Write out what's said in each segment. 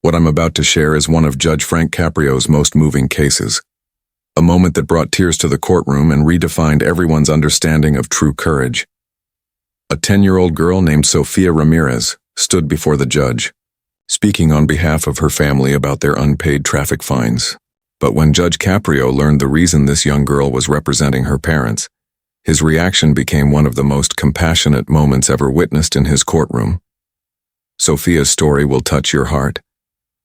What I'm about to share is one of Judge Frank Caprio's most moving cases. A moment that brought tears to the courtroom and redefined everyone's understanding of true courage. A 10-year-old girl named Sofia Ramirez stood before the judge, speaking on behalf of her family about their unpaid traffic fines. But when Judge Caprio learned the reason this young girl was representing her parents, his reaction became one of the most compassionate moments ever witnessed in his courtroom. Sofia's story will touch your heart,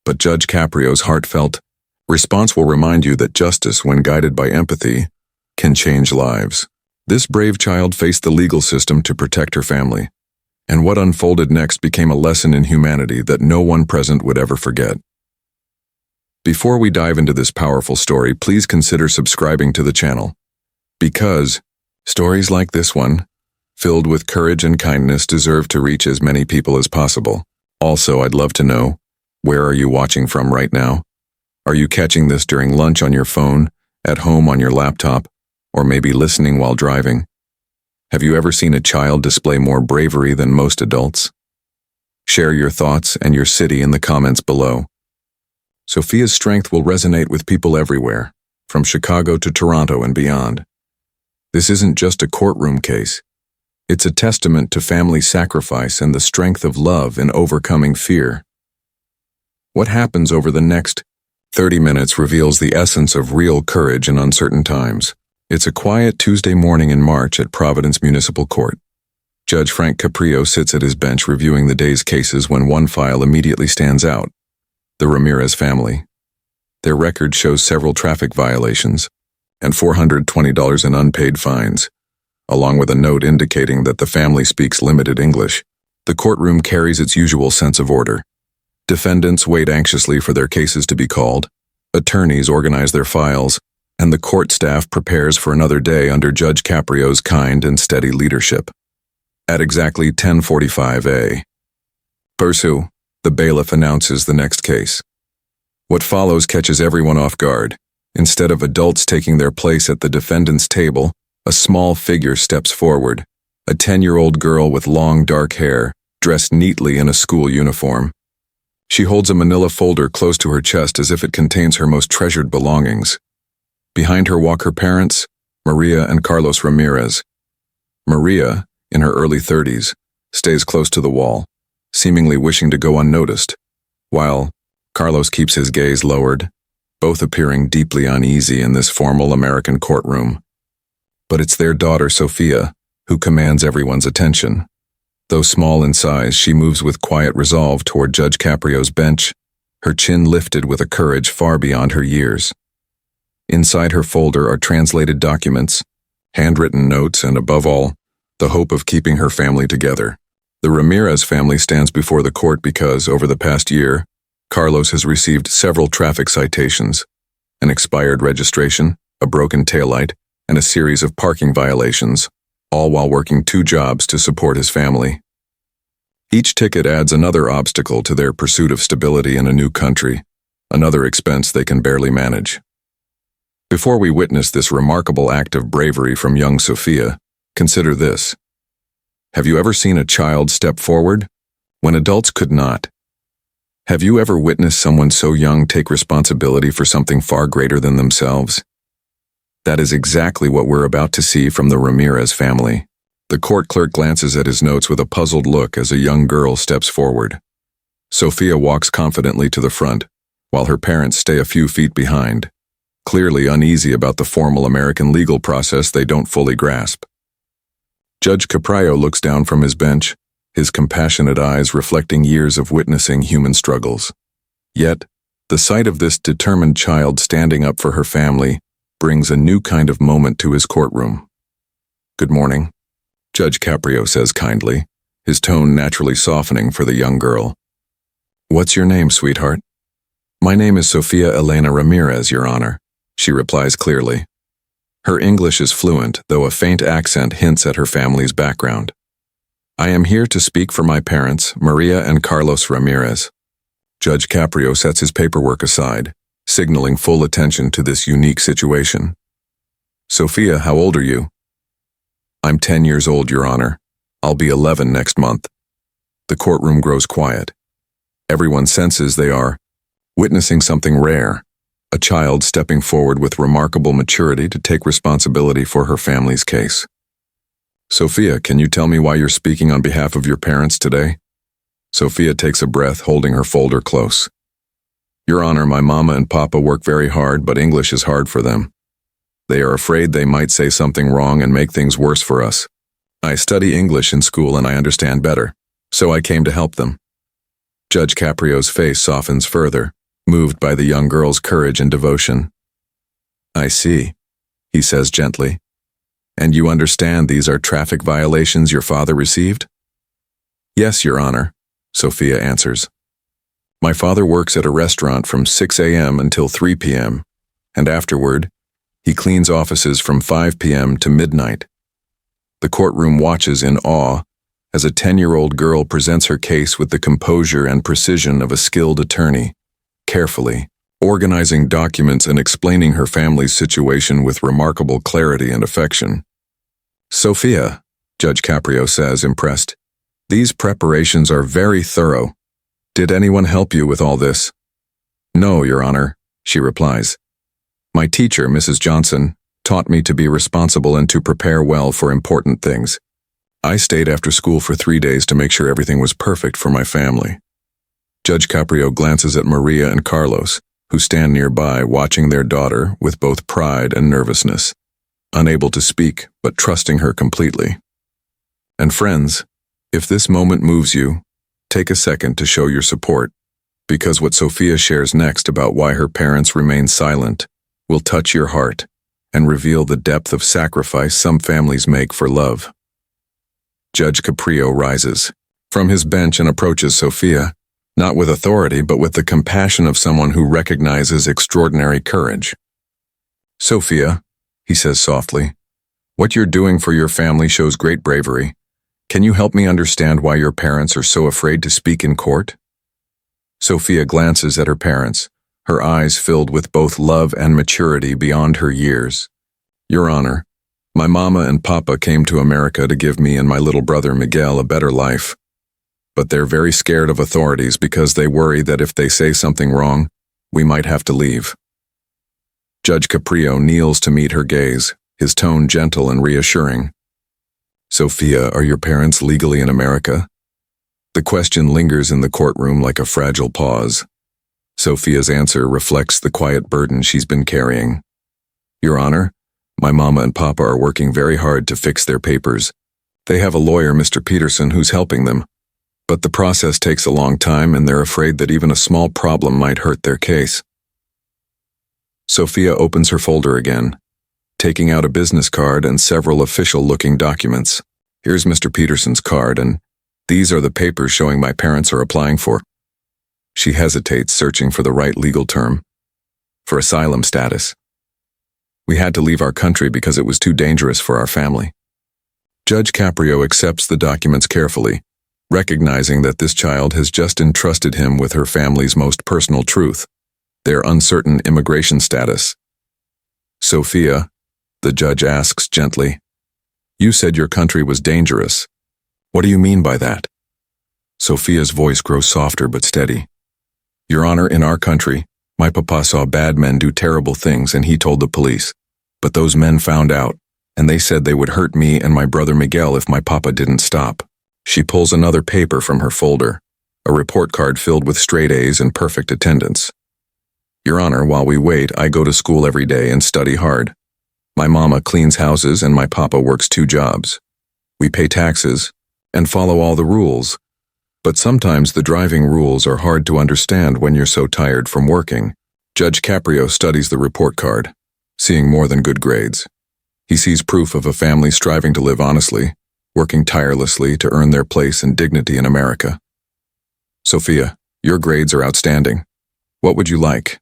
but Judge Caprio's heartfelt response will remind you that justice, when guided by empathy, can change lives. This brave child faced the legal system to protect her family, and what unfolded next became a lesson in humanity that no one present would ever forget. Before we dive into this powerful story, please consider subscribing to the channel, because stories like this one, filled with courage and kindness, deserve to reach as many people as possible. Also, I'd love to know, where are you watching from right now? Are you catching this during lunch on your phone, at home on your laptop, or maybe listening while driving? Have you ever seen a child display more bravery than most adults? Share your thoughts and your city in the comments below. Sofia's strength will resonate with people everywhere, from Chicago to Toronto and beyond. This isn't just a courtroom case. It's a testament to family sacrifice and the strength of love in overcoming fear. What happens over the next 30 minutes reveals the essence of real courage in uncertain times. It's a quiet Tuesday morning in March at Providence Municipal Court. Judge Frank Caprio sits at his bench reviewing the day's cases when one file immediately stands out: the Ramirez family. Their record shows several traffic violations and $420 in unpaid fines, along with a note indicating that the family speaks limited English. The courtroom carries its usual sense of order. Defendants wait anxiously for their cases to be called, attorneys organize their files, and the court staff prepares for another day under Judge Caprio's kind and steady leadership. At exactly 10:45 a.m., Bursu, the bailiff, announces the next case. What follows catches everyone off guard. Instead of adults taking their place at the defendant's table, a small figure steps forward, a 10-year-old girl with long dark hair, dressed neatly in a school uniform. She holds a manila folder close to her chest as if it contains her most treasured belongings. Behind her walk her parents, Maria and Carlos Ramirez. Maria, in her early 30s, stays close to the wall, seemingly wishing to go unnoticed, while Carlos keeps his gaze lowered, both appearing deeply uneasy in this formal American courtroom. But it's their daughter, Sofia, who commands everyone's attention. Though small in size, she moves with quiet resolve toward Judge Caprio's bench, her chin lifted with a courage far beyond her years. Inside her folder are translated documents, handwritten notes, and above all, the hope of keeping her family together. The Ramirez family stands before the court because, over the past year, Carlos has received several traffic citations, an expired registration, a broken taillight, and a series of parking violations, all while working 2 jobs to support his family. Each ticket adds another obstacle to their pursuit of stability in a new country, another expense they can barely manage. Before we witness this remarkable act of bravery from young Sofia, consider this. Have you ever seen a child step forward when adults could not? Have you ever witnessed someone so young take responsibility for something far greater than themselves? That is exactly what we're about to see from the Ramirez family. The court clerk glances at his notes with a puzzled look as a young girl steps forward. Sofia walks confidently to the front, while her parents stay a few feet behind, clearly uneasy about the formal American legal process they don't fully grasp. Judge Caprio looks down from his bench, his compassionate eyes reflecting years of witnessing human struggles. Yet, the sight of this determined child standing up for her family brings a new kind of moment to his courtroom. "Good morning," Judge Caprio says kindly, his tone naturally softening for the young girl. "What's your name, sweetheart?" "My name is Sofia Elena Ramirez, Your Honor," she replies clearly. Her English is fluent, though a faint accent hints at her family's background. "I am here to speak for my parents, Maria and Carlos Ramirez." Judge Caprio sets his paperwork aside, signaling full attention to this unique situation. "Sofia, how old are you?" "I'm 10 years old, Your Honor. I'll be 11 next month." The courtroom grows quiet. Everyone senses they are witnessing something rare, a child stepping forward with remarkable maturity to take responsibility for her family's case. Sophia, can you tell me why you're speaking on behalf of your parents today? Sophia takes a breath, holding her folder close. Your Honor, my mama and papa work very hard, but English is hard for them. They are afraid they might say something wrong and make things worse for us. I study English in school and I understand better, so I came to help them. Judge Caprio's face softens further, moved by the young girl's courage and devotion. I see, he says gently. And you understand these are traffic violations your father received? Yes, Your Honor, Sophia answers. My father works at a restaurant from 6 a.m. until 3 p.m., and afterward, he cleans offices from 5 p.m. to midnight. The courtroom watches in awe as a 10-year-old girl presents her case with the composure and precision of a skilled attorney, carefully, organizing documents and explaining her family's situation with remarkable clarity and affection. Sophia, Judge Caprio says, impressed, these preparations are very thorough. Did anyone help you with all this? No, Your Honor, she replies. My teacher, Mrs. Johnson, taught me to be responsible and to prepare well for important things. I stayed after school for 3 days to make sure everything was perfect for my family. Judge Caprio glances at Maria and Carlos, who stand nearby watching their daughter with both pride and nervousness, unable to speak but trusting her completely. And friends, if this moment moves you, take a second to show your support, because what Sophia shares next about why her parents remain silent will touch your heart and reveal the depth of sacrifice some families make for love. Judge Caprio rises from his bench and approaches Sophia, not with authority but with the compassion of someone who recognizes extraordinary courage. Sophia, he says softly, what you're doing for your family shows great bravery. Can you help me understand why your parents are so afraid to speak in court? Sophia glances at her parents, her eyes filled with both love and maturity beyond her years. Your Honor, my mama and papa came to America to give me and my little brother Miguel a better life. But they're very scared of authorities because they worry that if they say something wrong, we might have to leave. Judge Caprio kneels to meet her gaze, his tone gentle and reassuring. Sophia, are your parents legally in America? The question lingers in the courtroom like a fragile pause. Sophia's answer reflects the quiet burden she's been carrying. Your Honor, my mama and papa are working very hard to fix their papers. They have a lawyer, Mr. Peterson, who's helping them. But the process takes a long time and they're afraid that even a small problem might hurt their case. Sophia opens her folder again, taking out a business card and several official-looking documents. Here's Mr. Peterson's card, and these are the papers showing my parents are applying for. She hesitates, searching for the right legal term. For asylum status. We had to leave our country because it was too dangerous for our family. Judge Caprio accepts the documents carefully, recognizing that this child has just entrusted him with her family's most personal truth, their uncertain immigration status. Sophia, the judge asks gently, you said your country was dangerous. What do you mean by that? Sophia's voice grows softer but steady. Your Honor, in our country, my papa saw bad men do terrible things and he told the police. But those men found out, and they said they would hurt me and my brother Miguel if my papa didn't stop. She pulls another paper from her folder, a report card filled with straight A's and perfect attendance. Your Honor, while we wait, I go to school every day and study hard. My mama cleans houses and my papa works 2 jobs. We pay taxes and follow all the rules. But sometimes the driving rules are hard to understand when you're so tired from working. Judge Caprio studies the report card, seeing more than good grades. He sees proof of a family striving to live honestly, working tirelessly to earn their place and dignity in America. Sophia, your grades are outstanding. What would you like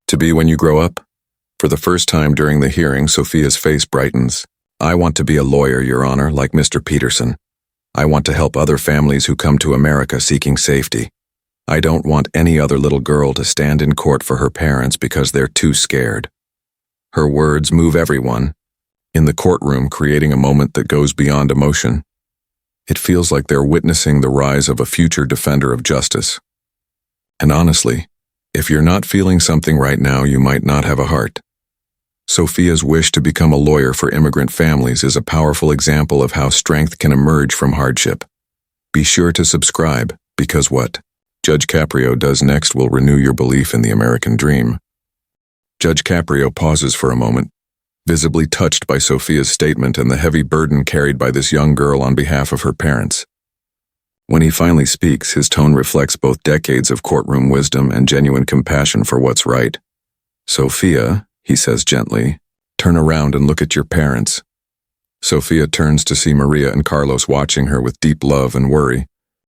to be when you grow up? For the first time during the hearing, Sophia's face brightens. I want to be a lawyer, Your Honor, like Mr. Peterson. I want to help other families who come to America seeking safety. I don't want any other little girl to stand in court for her parents because they're too scared. Her words move everyone, in the courtroom creating a moment that goes beyond emotion. It feels like they're witnessing the rise of a future defender of justice. And honestly, If you're not feeling something right now, you might not have a heart. Sophia's wish to become a lawyer for immigrant families is a powerful example of how strength can emerge from hardship. Be sure to subscribe, because what Judge Caprio does next will renew your belief in the American dream. Judge Caprio pauses for a moment, visibly touched by Sophia's statement and the heavy burden carried by this young girl on behalf of her parents. When he finally speaks, his tone reflects both decades of courtroom wisdom and genuine compassion for what's right. "Sophia," he says gently, "turn around and look at your parents." Sophia turns to see Maria and Carlos watching her with deep love and worry,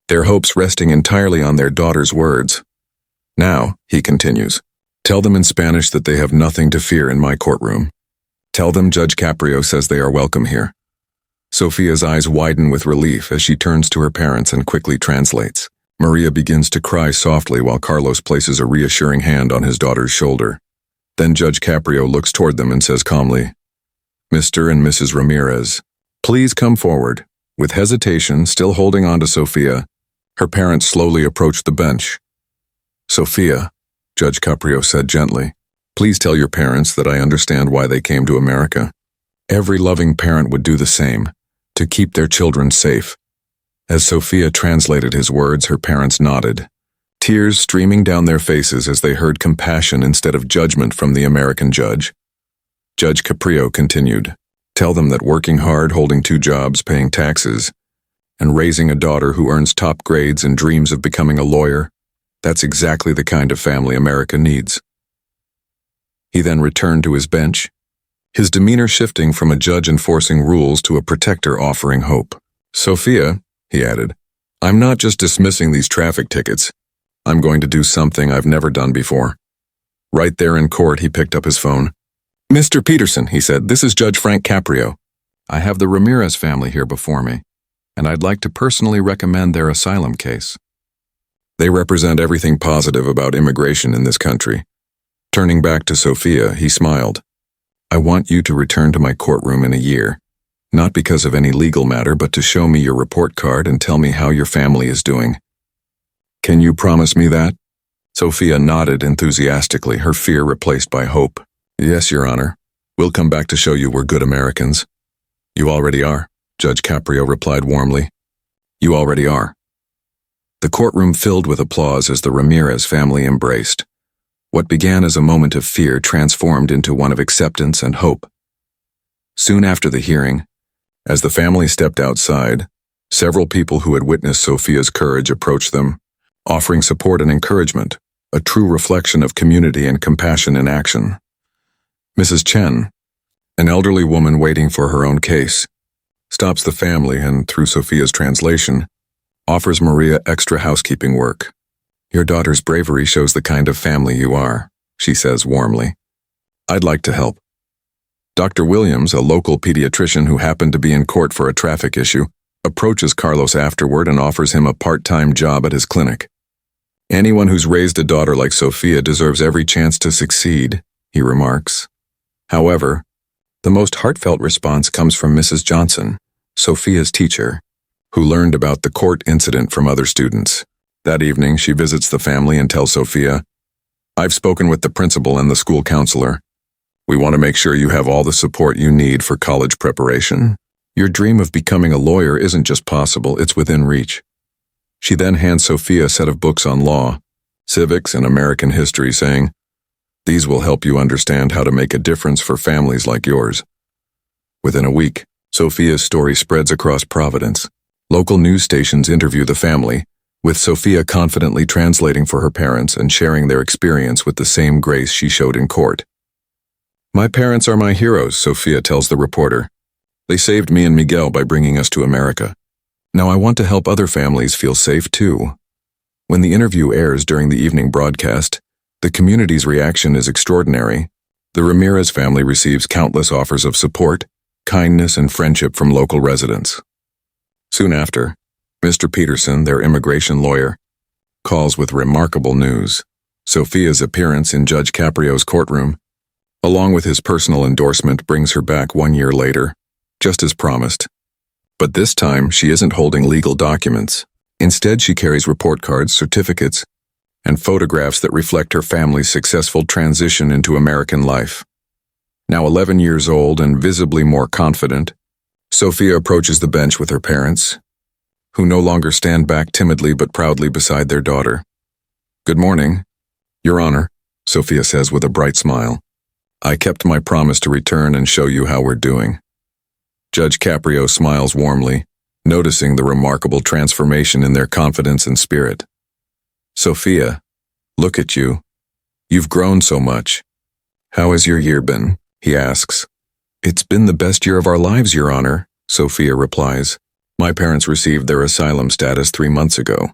their hopes resting entirely on their daughter's words. "Now," he continues, "tell them in Spanish that they have nothing to fear in my courtroom. Tell them Judge Caprio says they are welcome here." Sophia's eyes widen with relief as she turns to her parents and quickly translates. Maria begins to cry softly while Carlos places a reassuring hand on his daughter's shoulder. Then Judge Caprio looks toward them and says calmly, "Mr. and Mrs. Ramirez, please come forward." With hesitation, still holding on to Sophia, her parents slowly approach the bench. "Sophia," Judge Caprio said gently, "please tell your parents that I understand why they came to America. Every loving parent would do the same, to keep their children safe." As Sophia translated his words, her parents nodded, tears streaming down their faces as they heard compassion instead of judgment from the American judge. Judge Caprio continued, "Tell them that working hard, holding 2 jobs, paying taxes, and raising a daughter who earns top grades and dreams of becoming a lawyer, that's exactly the kind of family America needs." He then returned to his bench, his demeanor shifting from a judge enforcing rules to a protector offering hope. "Sophia," he added, "I'm not just dismissing these traffic tickets. I'm going to do something I've never done before." Right there in court, he picked up his phone. "Mr. Peterson," he said, "this is Judge Frank Caprio. I have the Ramirez family here before me, and I'd like to personally recommend their asylum case. They represent everything positive about immigration in this country." Turning back to Sophia, he smiled. "I want you to return to my courtroom in a year, not because of any legal matter, but to show me your report card and tell me how your family is doing. Can you promise me that?" Sophia nodded enthusiastically, her fear replaced by hope. "Yes, Your Honor. We'll come back to show you we're good Americans." "You already are," Judge Caprio replied warmly. "You already are." The courtroom filled with applause as the Ramirez family embraced. What began as a moment of fear transformed into one of acceptance and hope. Soon after the hearing, as the family stepped outside, several people who had witnessed Sophia's courage approached them, offering support and encouragement, a true reflection of community and compassion in action. Mrs. Chen, an elderly woman waiting for her own case, stops the family and, through Sophia's translation, offers Maria extra housekeeping work. "Your daughter's bravery shows the kind of family you are," she says warmly. "I'd like to help." Dr. Williams, a local pediatrician who happened to be in court for a traffic issue, approaches Carlos afterward and offers him a part-time job at his clinic. "Anyone who's raised a daughter like Sophia deserves every chance to succeed," he remarks. However, the most heartfelt response comes from Mrs. Johnson, Sophia's teacher, who learned about the court incident from other students. That evening, she visits the family and tells Sophia, "I've spoken with the principal and the school counselor. We want to make sure you have all the support you need for college preparation. Your dream of becoming a lawyer isn't just possible, it's within reach." She then hands Sophia a set of books on law, civics, and American history, saying, "These will help you understand how to make a difference for families like yours." Within a week, Sophia's story spreads across Providence. Local news stations interview the family, with Sophia confidently translating for her parents and sharing their experience with the same grace she showed in court. "My parents are my heroes," Sophia tells the reporter. "They saved me and Miguel by bringing us to America. Now I want to help other families feel safe too." When the interview airs during the evening broadcast, the community's reaction is extraordinary. The Ramirez family receives countless offers of support, kindness, and friendship from local residents. Soon after, Mr. Peterson, their immigration lawyer, calls with remarkable news. Sophia's appearance in Judge Caprio's courtroom, along with his personal endorsement, brings her back 1 year later, just as promised. But this time, she isn't holding legal documents. Instead, she carries report cards, certificates, and photographs that reflect her family's successful transition into American life. Now 11 years old and visibly more confident, Sophia approaches the bench with her parents, who no longer stand back timidly but proudly beside their daughter. "Good morning, Your Honor," Sophia says with a bright smile. "I kept my promise to return and show you how we're doing." Judge Caprio smiles warmly, noticing the remarkable transformation in their confidence and spirit. "Sophia, look at you. You've grown so much. How has your year been?" he asks. "It's been the best year of our lives, Your Honor," Sophia replies. "My parents received their asylum status 3 months ago,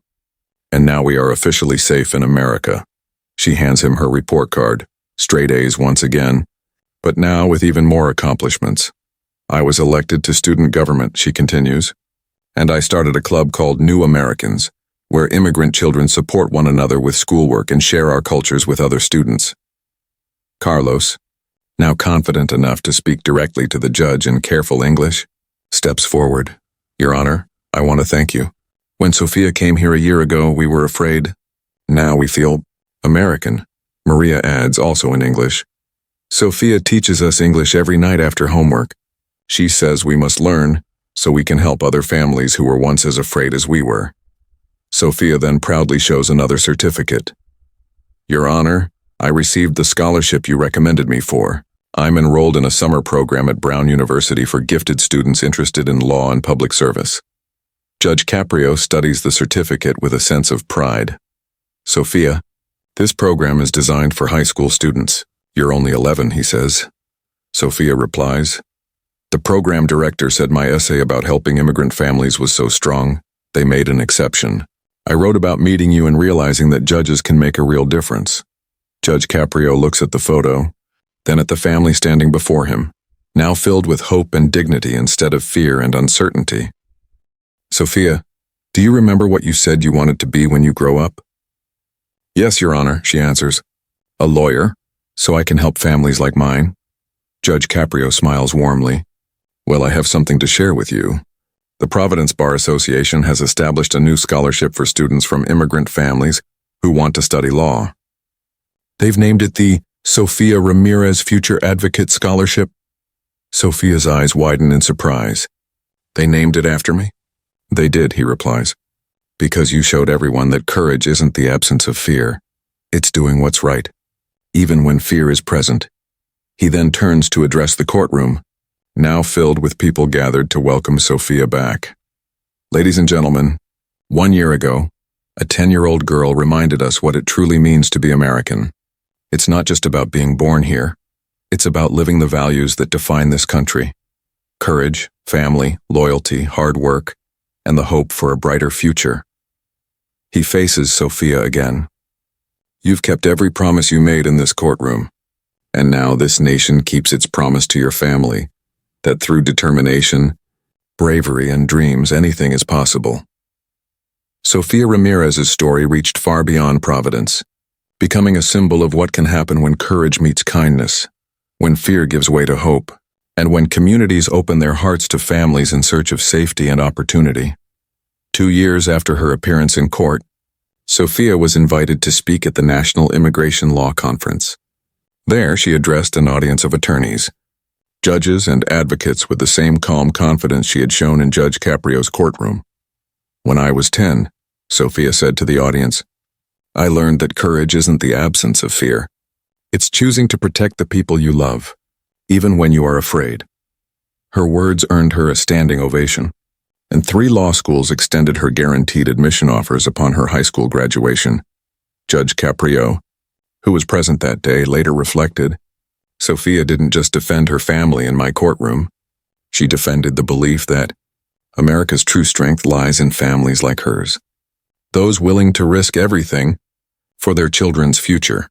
and now we are officially safe in America." She hands him her report card, straight A's once again, but now with even more accomplishments. "I was elected to student government," she continues, "and I started a club called New Americans, where immigrant children support one another with schoolwork and share our cultures with other students." Carlos, now confident enough to speak directly to the judge in careful English, steps forward. "Your Honor, I want to thank you. When Sophia came here a year ago, we were afraid. Now we feel American," Maria adds, also in English. "Sophia teaches us English every night after homework. She says we must learn so we can help other families who were once as afraid as we were." Sophia then proudly shows another certificate. "Your Honor, I received the scholarship you recommended me for. I'm enrolled in a summer program at Brown University for gifted students interested in law and public service." Judge Caprio studies the certificate with a sense of pride. "Sophia, this program is designed for high school students. You're only 11, he says." Sophia replies, "The program director said my essay about helping immigrant families was so strong, they made an exception. I wrote about meeting you and realizing that judges can make a real difference." Judge Caprio looks at the photo, then at the family standing before him, now filled with hope and dignity instead of fear and uncertainty. "Sophia, do you remember what you said you wanted to be when you grow up?" "Yes, Your Honor," she answers. "A lawyer, so I can help families like mine." Judge Caprio smiles warmly. "Well, I have something to share with you. The Providence Bar Association has established a new scholarship for students from immigrant families who want to study law. They've named it the Sophia Ramirez Future Advocate Scholarship." Sophia's eyes widen in surprise. "They named it after me?" "They did," he replies, "because you showed everyone that courage isn't the absence of fear. It's doing what's right, even when fear is present." He then turns to address the courtroom, now filled with people gathered to welcome Sophia back. "Ladies and gentlemen, 1 year ago, a 10-year-old girl reminded us what it truly means to be American. It's not just about being born here. It's about living the values that define this country. Courage, family, loyalty, hard work, and the hope for a brighter future." He faces Sophia again. "You've kept every promise you made in this courtroom, and now this nation keeps its promise to your family, that through determination, bravery, and dreams, anything is possible." Sophia Ramirez's story reached far beyond Providence, becoming a symbol of what can happen when courage meets kindness, when fear gives way to hope, and when communities open their hearts to families in search of safety and opportunity. 2 years after her appearance in court, Sophia was invited to speak at the National Immigration Law Conference. There, she addressed an audience of attorneys, judges, and advocates with the same calm confidence she had shown in Judge Caprio's courtroom. "When I was 10, Sophia said to the audience, I learned that courage isn't the absence of fear. It's choosing to protect the people you love, even when you are afraid." Her words earned her a standing ovation, and 3 law schools extended her guaranteed admission offers upon her high school graduation. Judge Caprio, who was present that day, later reflected, "Sophia didn't just defend her family in my courtroom. She defended the belief that America's true strength lies in families like hers, those willing to risk everything for their children's future."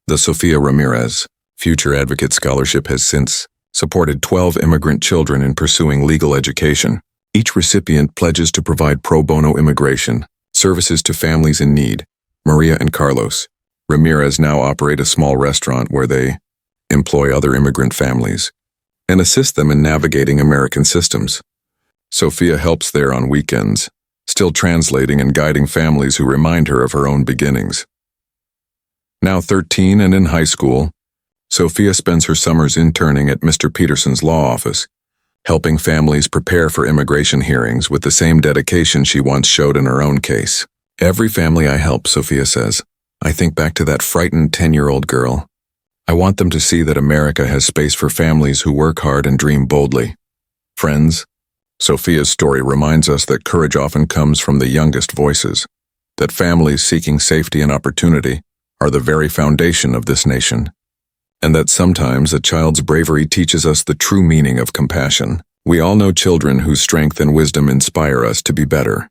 The Sophia Ramirez Future Advocate Scholarship has since supported 12 immigrant children in pursuing legal education. Each recipient pledges to provide pro bono immigration services to families in need. Maria and Carlos Ramirez now operate a small restaurant where they employ other immigrant families and assist them in navigating American systems. Sophia helps there on weekends, still translating and guiding families who remind her of her own beginnings. Now 13 and in high school, Sophia spends her summers interning at Mr. Peterson's law office, helping families prepare for immigration hearings with the same dedication she once showed in her own case. Every family I help, Sophia says, I think back to that frightened 10-year-old girl. I want them to see that America has space for families who work hard and dream boldly. Friends, Sophia's story reminds us that courage often comes from the youngest voices, that families seeking safety and opportunity are the very foundation of this nation, and that sometimes a child's bravery teaches us the true meaning of compassion. We all know children whose strength and wisdom inspire us to be better.